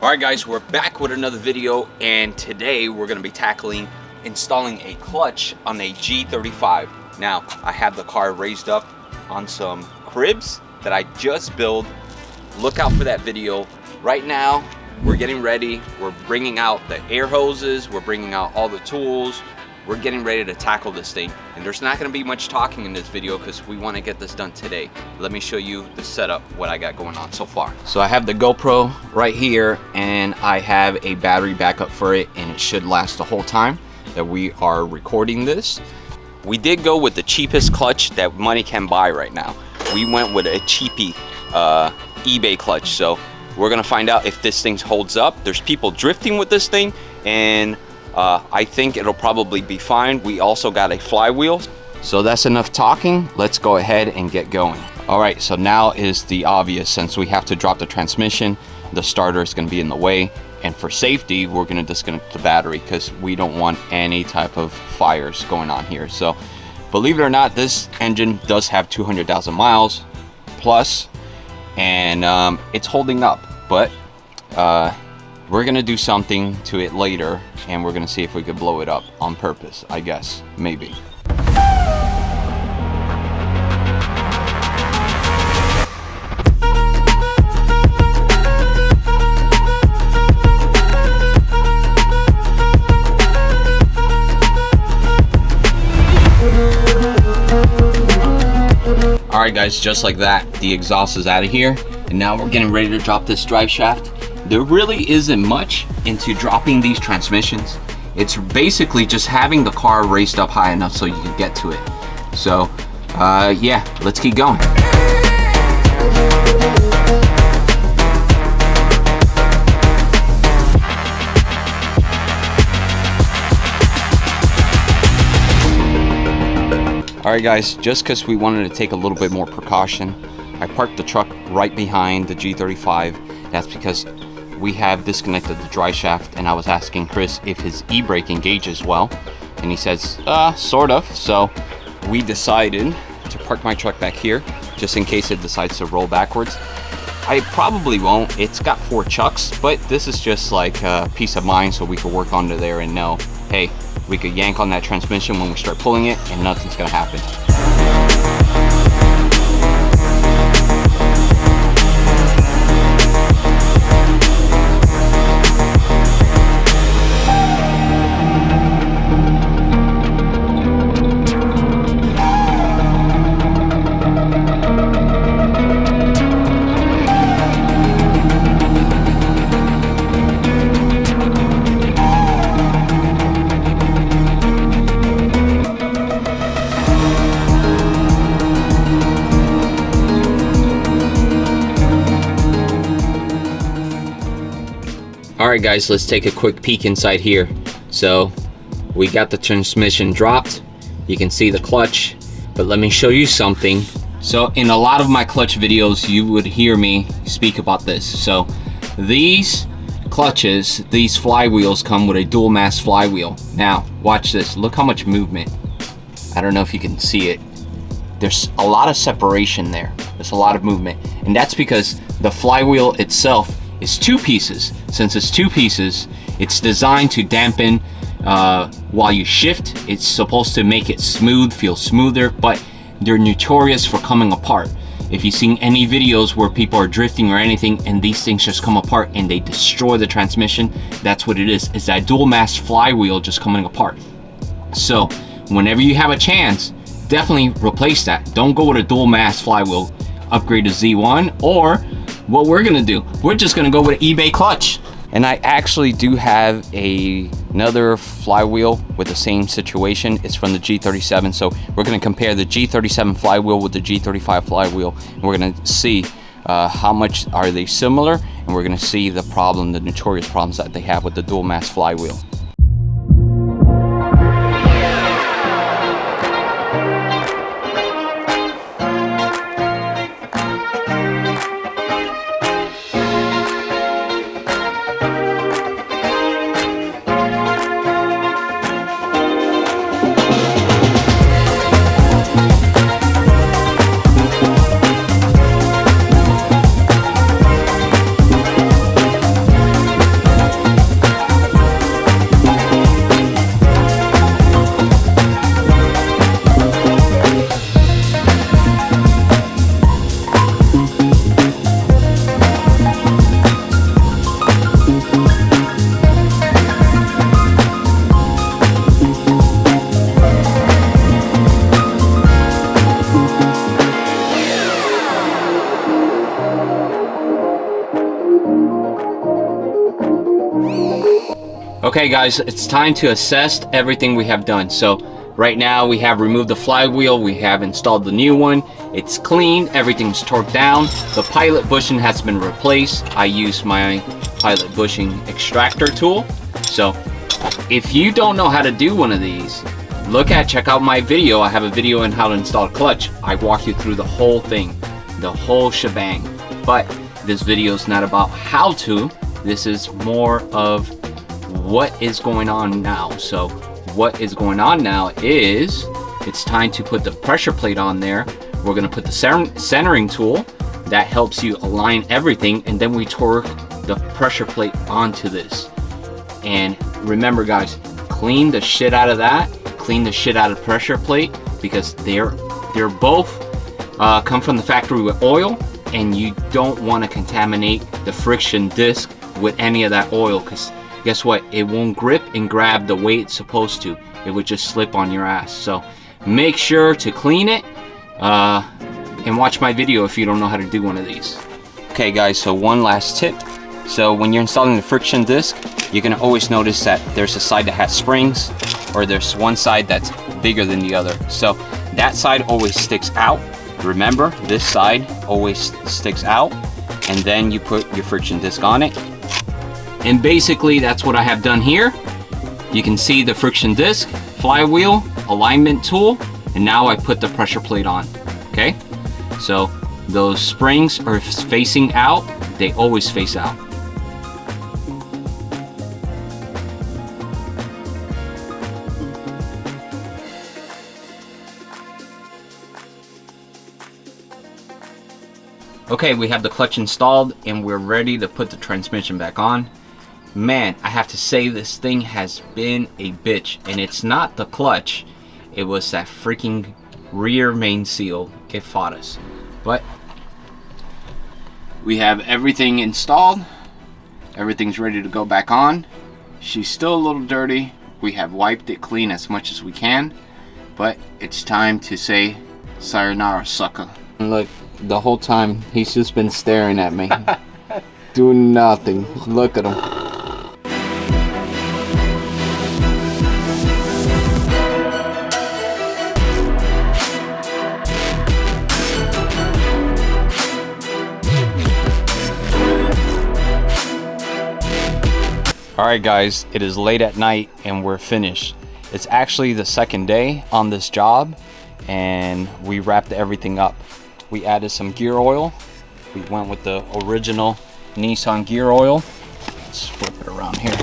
Alright guys, we're back with another video, and today we're going to be tackling installing a clutch on a G35. Now, I have the car raised up on some cribs that I just built. Look out for that video. Right now, we're getting ready. We're bringing out the air hoses. We're bringing out all the tools. We're getting ready to tackle this thing. And there's not going to be much talking in this video because we want to get this done today. Let me show you the setup, what I got going on so far. So I have the GoPro right here, and I have a battery backup for it, and it should last the whole time that we are recording this. We did go with the cheapest clutch that money can buy right now. We went with a cheapy eBay clutch. So we're gonna find out if this thing holds up. There's people drifting with this thing, and I think it'll probably be fine. We also got a flywheel. So that's enough talking. Let's go ahead and get going. All right, so now is the obvious. Since we have to drop the transmission, the starter is gonna be in the way. And for safety, we're gonna disconnect the battery because we don't want any type of fires going on here. So believe it or not, this engine does have 200,000 miles plus, and it's holding up, but we're gonna do something to it later, and we're gonna see if we could blow it up on purpose, I guess, maybe. All right guys, just like that, the exhaust is out of here, and now we're getting ready to drop this drive shaft. There really isn't much into dropping these transmissions. It's basically just having the car raised up high enough so you can get to it. So yeah, let's keep going. All right guys, just because we wanted to take a little bit more precaution, I parked the truck right behind the G35. That's because we have disconnected the drive shaft, and I was asking Chris if his e-brake engages well, and he says, sort of. So we decided to park my truck back here, just in case it decides to roll backwards. I probably won't. It's got 4 chucks, but this is just like a peace of mind so we could work onto there and know, hey, we could yank on that transmission when we start pulling it and nothing's gonna happen. Alright guys, let's take a quick peek inside here. So we got the transmission dropped. You can see the clutch, but let me show you something. So in a lot of my clutch videos, you would hear me speak about this. So these clutches, these flywheels come with a dual mass flywheel. Now watch this, look how much movement. I don't know if you can see it. There's a lot of separation there. There's a lot of movement, and that's because the flywheel itself is 2 pieces. Since it's 2 pieces, it's designed to dampen while you shift. It's supposed to make it smooth, feel smoother, but they're notorious for coming apart. If you've seen any videos where people are drifting or anything and these things just come apart and they destroy the transmission, that's what it is. It's that dual mass flywheel just coming apart. So whenever you have a chance, definitely replace that. Don't go with a dual mass flywheel. Upgrade to Z1, or what we're gonna do, we're just gonna go with an eBay clutch. And I actually do have another flywheel with the same situation. It's from the G37, so we're gonna compare the G37 flywheel with the G35 flywheel, and we're gonna see how much are they similar, and we're gonna see the problem, the notorious problems that they have with the dual mass flywheel. Okay guys, it's time to assess everything we have done. So right now we have removed the flywheel, we have installed the new one. It's clean, everything's torqued down. The pilot bushing has been replaced. I use my pilot bushing extractor tool. So if you don't know how to do one of these, check out my video. I have a video on how to install a clutch. I walk you through the whole thing, the whole shebang. But this video is not about how to, this is more of what is going on now. So what is going on now is it's time to put the pressure plate on there. We're going to put the centering tool that helps you align everything, and then we torque the pressure plate onto this. And remember guys, clean the shit out of that, clean the shit out of the pressure plate, because they're both come from the factory with oil, and you don't want to contaminate the friction disc with any of that oil, because guess what, it won't grip and grab the way it's supposed to. It would just slip on your ass. So make sure to clean it and watch my video if you don't know how to do one of these. Okay guys, so one last tip. So when you're installing the friction disc, you're gonna always notice that there's a side that has springs, or there's one side that's bigger than the other. So that side always sticks out. Remember, this side always sticks out, and then you put your friction disc on it. And basically that's what I have done here. You can see the friction disc, flywheel, alignment tool, and now I put the pressure plate on. Okay, so those springs are facing out, they always face out. Okay, we have the clutch installed and we're ready to put the transmission back on. Man, I have to say this thing has been a bitch, and it's not the clutch, it was that freaking rear main seal. It fought us. But we have everything installed, everything's ready to go back on. She's still a little dirty. We have wiped it clean as much as we can, but it's time to say sayonara, sucker. Look, the whole time he's just been staring at me doing nothing. Look at him. Alright guys, it is late at night and we're finished. It's actually the second day on this job and we wrapped everything up. We added some gear oil. We went with the original Nissan gear oil. Let's flip it around here.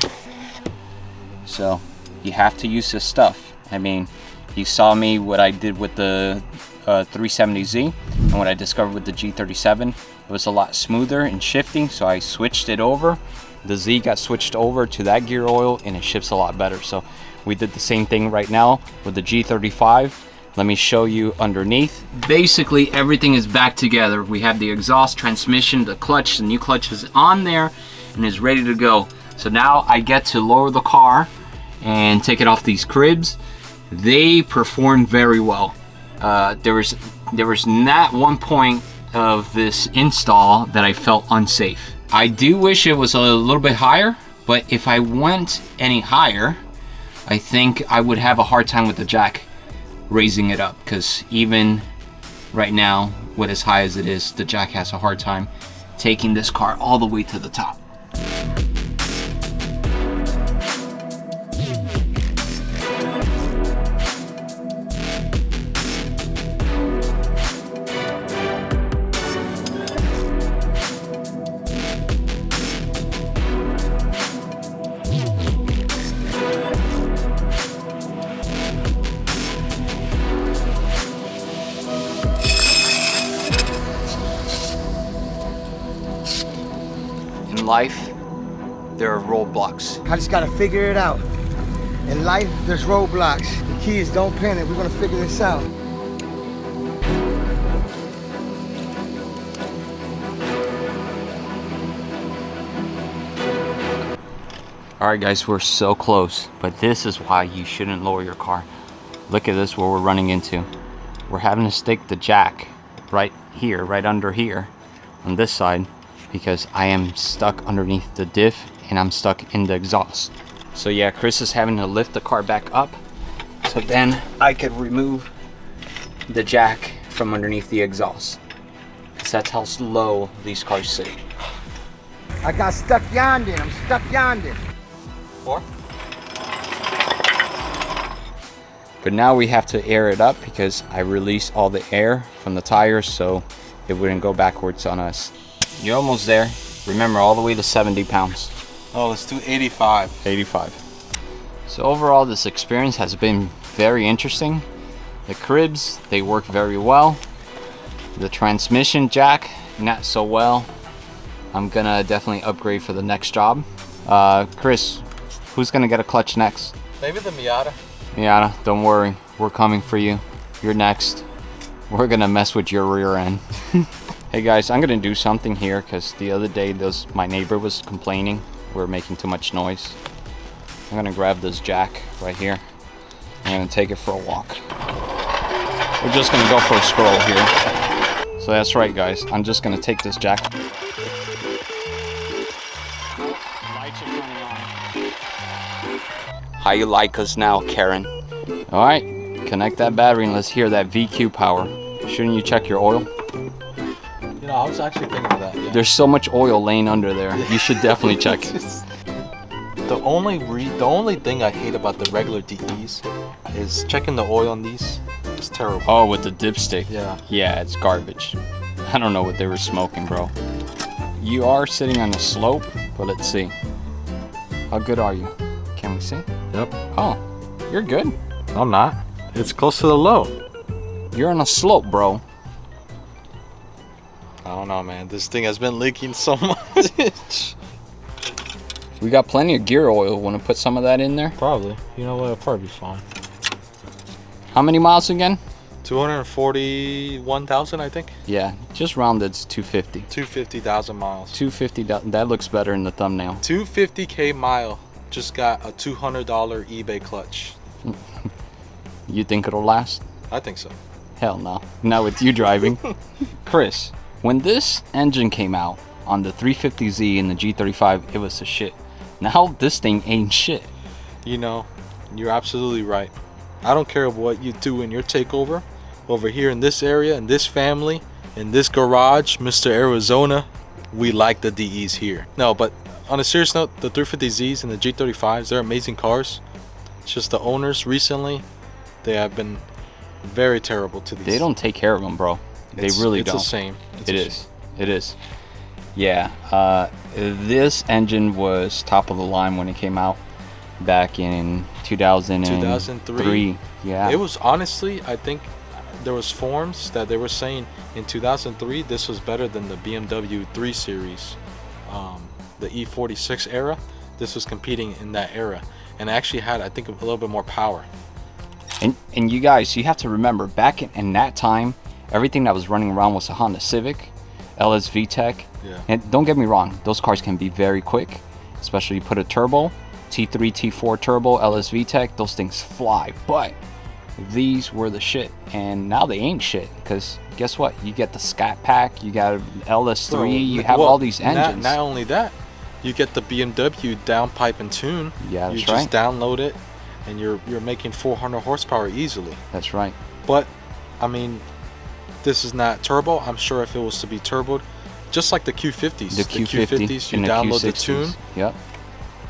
So you have to use this stuff. I mean, you saw me what I did with the 370Z and what I discovered with the G37. It was a lot smoother in shifting, so I switched it over. The Z got switched over to that gear oil and it shifts a lot better. So we did the same thing right now with the G35. Let me show you underneath. Basically everything is back together. We have the exhaust, transmission, the clutch, the new clutch is on there and is ready to go. So now I get to lower the car and take it off these cribs. They performed very well. There was not one point of this install that I felt unsafe. I do wish it was a little bit higher, but if I went any higher, I think I would have a hard time with the jack raising it up, because even right now, with as high as it is, the jack has a hard time taking this car all the way to the top. Life, there are roadblocks. I just gotta figure it out. In life, there's roadblocks. The key is don't panic. We're gonna figure this out. All right, guys, we're so close, but this is why you shouldn't lower your car. Look at this, what we're running into. We're having to stick the jack right here, right under here, on this side, because I am stuck underneath the diff and I'm stuck in the exhaust. So yeah, Chris is having to lift the car back up so then I could remove the jack from underneath the exhaust. Because that's how low these cars sit. I got stuck yonder. I'm stuck yonder. Four. But now we have to air it up because I released all the air from the tires so it wouldn't go backwards on us. You're almost there. Remember, all the way to 70 pounds. Oh, let's do 85. 85. So overall, this experience has been very interesting. The cribs, they work very well. The transmission jack, not so well. I'm gonna definitely upgrade for the next job. Chris, who's gonna get a clutch next? Maybe the Miata. Miata, don't worry, we're coming for you. You're next. We're gonna mess with your rear end. Hey guys, I'm gonna do something here because the other day my neighbor was complaining we're making too much noise. I'm gonna grab this jack right here. I'm gonna take it for a walk. We're just gonna go for a stroll here. So that's right guys, I'm just gonna take this jack. Lights are turning on. How you like us now, Karen? Alright, connect that battery and let's hear that VQ power. Shouldn't you check your oil? You know, I was actually thinking of that. Yeah. There's so much oil laying under there. You should definitely check it. The only thing I hate about the regular DEs is checking the oil on these. It's terrible. Oh, with the dipstick. Yeah. Yeah, it's garbage. I don't know what they were smoking, bro. You are sitting on a slope, but let's see. How good are you? Can we see? Yep. Oh, you're good. I'm not. It's close to the low. You're on a slope, bro. I don't know, man. This thing has been leaking so much. We got plenty of gear oil. Want to put some of that in there? Probably. You know what? It'll probably be fine. How many miles again? 241,000, I think. Yeah, just rounded to 250. 250,000 miles. 250. That looks better in the thumbnail. 250K mile. Just got a $200 eBay clutch. You think it'll last? I think so. Hell no. Not with you driving. Chris, when this engine came out on the 350Z and the G35, it was a shit. Now this thing ain't shit. You know, you're absolutely right. I don't care what you do in your takeover. Over here in this area, in this family, in this garage, Mr. Arizona, we like the DEs here. No, but on a serious note, the 350Zs and the G35s, they're amazing cars. It's just the owners recently, they have been very terrible to these. They don't take care of them, bro. They really don't. It's a shame. It is. Yeah. This engine was top of the line when it came out back in 2003. Yeah. It was honestly, I think there was forums that they were saying in 2003 this was better than the BMW 3 Series, the E46 era. This was competing in that era, and it actually had, I think, a little bit more power. And you guys, you have to remember, back in that time, everything that was running around was a Honda Civic, LS VTEC. Yeah. And don't get me wrong, those cars can be very quick, especially you put a turbo, T3, T4 turbo, LS VTEC, those things fly. But these were the shit, and now they ain't shit, because guess what? You get the Scat Pack, you got LS3, Bro, you have all these engines. Not only that, you get the BMW downpipe and tune. Yeah, that's you just download it, and you're making 400 horsepower easily. That's right. But I mean, this is not turbo. I'm sure if it was to be turboed, just like the Q50s, the Q50s, you download the Q60s. tune. Yep.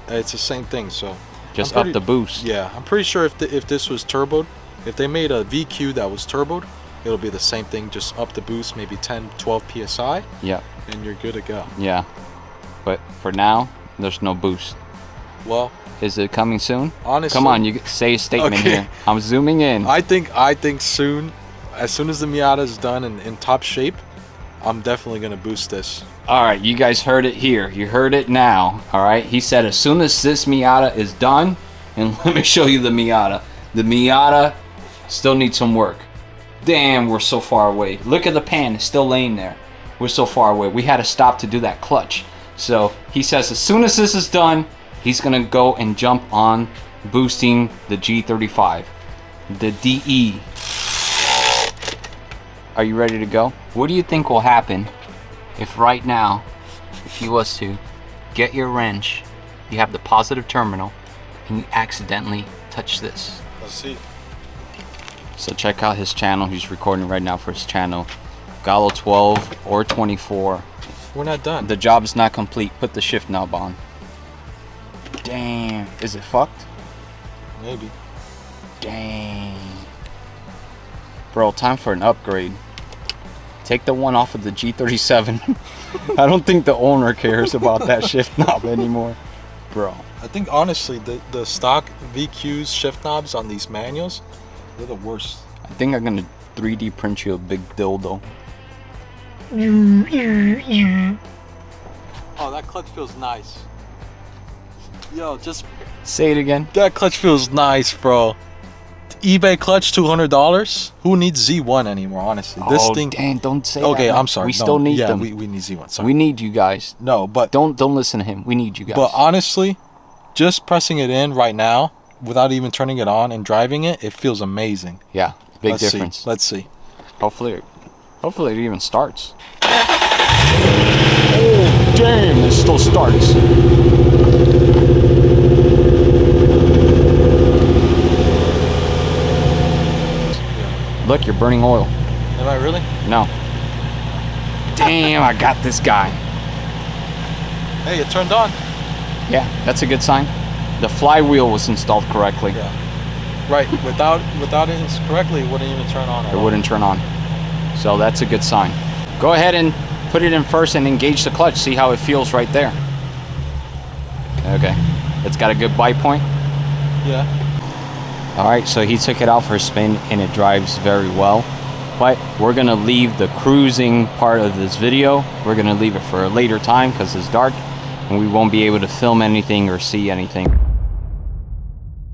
It's the same thing. So just up the boost. Yeah, I'm pretty sure if this was turboed, if they made a VQ that was turboed, it'll be the same thing. Just up the boost, maybe 10, 12 psi. Yeah. And you're good to go. Yeah. But for now, there's no boost. Well, is it coming soon? Honestly, come on, you say a statement here. I'm zooming in. I think soon, as soon as the Miata is done and in top shape, I'm definitely gonna boost this. All right, you guys heard it here. You heard it now. All right, he said as soon as this Miata is done, and let me show you the Miata. The Miata still needs some work. Damn, we're so far away. Look at the pan, it's still laying there. We're so far away. We had to stop to do that clutch. So he says as soon as this is done, he's gonna go and jump on boosting the G35, the DE. Are you ready to go? What do you think will happen if right now, if you was to get your wrench, you have the positive terminal, and you accidentally touch this. Let's see. So check out his channel. He's recording right now for his channel. Gallo 12 or 24. We're not done. The job is not complete. Put the shift knob on. Damn. Is it fucked? Maybe. Dang. Bro, time for an upgrade. Take the one off of the G37. I don't think the owner cares about that shift knob anymore. Bro. I think honestly the stock VQ's shift knobs on these manuals, they're the worst. I think I'm gonna 3D print you a big dildo. Oh, that clutch feels nice. Yo, just Say it again. that clutch feels nice, bro. eBay clutch, $200. Who needs Z1 anymore? Honestly, this thing. Dan, don't say Okay, that. I'm sorry. We still need them. we need Z1. Sorry. We need you guys. No, but Don't listen to him. We need you guys. but honestly, just pressing it in right now without even turning it on and driving it, it feels amazing. yeah, big Let's difference. See. Let's see. Hopefully it even starts. Oh, damn! It still starts. Look, you're burning oil. Am I really? No. Damn! I got this guy. Hey, it turned on. Yeah, that's a good sign. The flywheel was installed correctly. Yeah. Right. Without it correctly, it wouldn't even turn on. It wouldn't turn on. So that's a good sign. Go ahead and put it in first and engage the clutch. See how it feels right there. Okay. It's got a good bite point. Yeah. All right, so he took it out for a spin and it drives very well. But we're gonna leave the cruising part of this video. We're gonna leave it for a later time because it's dark and we won't be able to film anything or see anything.